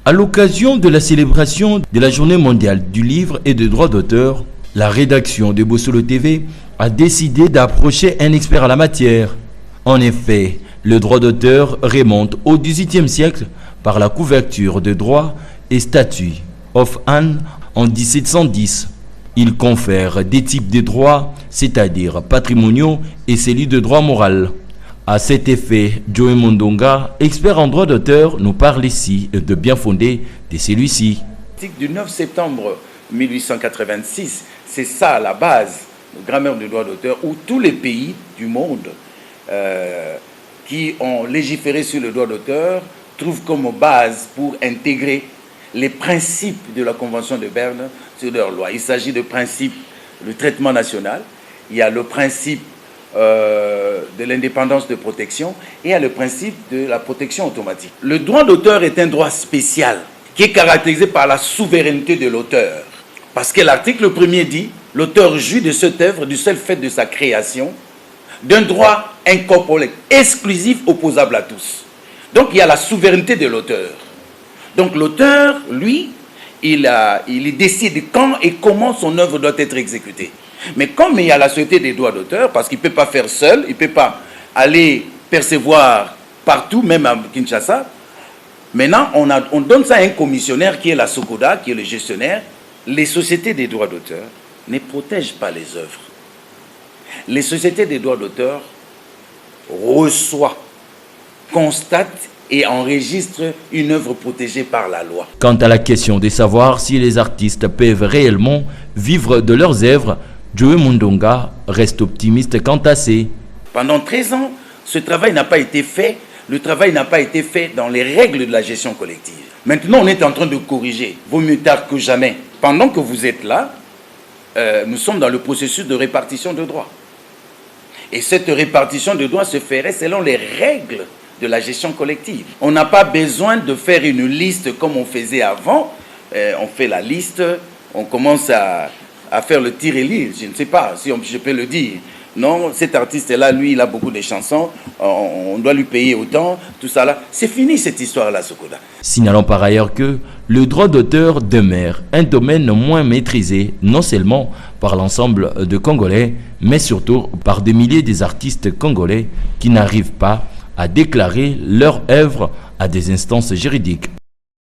À l'occasion de la célébration de la Journée mondiale du livre et des droits d'auteur, la rédaction de Bossolo TV a décidé d'approcher un expert à la matière. En effet, le droit d'auteur remonte au XVIIIe siècle par la couverture de droits et statuts of Anne en 1710. Il confère des types de droits, c'est-à-dire patrimoniaux et celui de droit moral. À cet effet, Joey Mundonga, expert en droit d'auteur, nous parle ici de bien fondé de celui-ci. L'article du 9 septembre 1886, c'est ça la base, la grammaire du droit d'auteur, où tous les pays du monde qui ont légiféré sur le droit d'auteur trouvent comme base pour intégrer les principes de la Convention de Berne sur leur loi. Il s'agit de principes de traitement national, il y a le principe de l'indépendance de protection et il y a le principe de la protection automatique. Le droit d'auteur est un droit spécial qui est caractérisé par la souveraineté de l'auteur. Parce que l'article 1er dit « L'auteur jouit de cette œuvre du seul fait de sa création d'un droit incorporel, exclusif, opposable à tous. » Donc il y a la souveraineté de l'auteur. Donc l'auteur, lui, il décide quand et comment son œuvre doit être exécutée. Mais comme il y a la sûreté des droits d'auteur, parce qu'il ne peut pas faire seul, il ne peut pas aller percevoir partout, même à Kinshasa, maintenant on donne ça à un commissionnaire qui est la SOCODA, qui est le gestionnaire. Les sociétés des droits d'auteur ne protègent pas les œuvres. Les sociétés des droits d'auteur reçoivent, constatent et enregistrent une œuvre protégée par la loi. Quant à la question de savoir si les artistes peuvent réellement vivre de leurs œuvres, Joey Mundonga reste optimiste quant à ces. Pendant 13 ans, ce travail n'a pas été fait. Le travail n'a pas été fait dans les règles de la gestion collective. Maintenant, on est en train de corriger. Vaut mieux tard que jamais. Pendant que vous êtes là, nous sommes dans le processus de répartition de droits. Et cette répartition de droits se ferait selon les règles de la gestion collective. On n'a pas besoin de faire une liste comme on faisait avant. On fait la liste, on commence à faire le tir et lire. Je ne sais pas si je peux le dire. Non, cet artiste-là, lui, il a beaucoup de chansons, on doit lui payer autant, tout ça là. C'est fini cette histoire-là, Sokoda. Signalons par ailleurs que le droit d'auteur demeure un domaine moins maîtrisé, non seulement par l'ensemble de Congolais, mais surtout par des milliers d'artistes congolais qui n'arrivent pas à déclarer leur œuvre à des instances juridiques.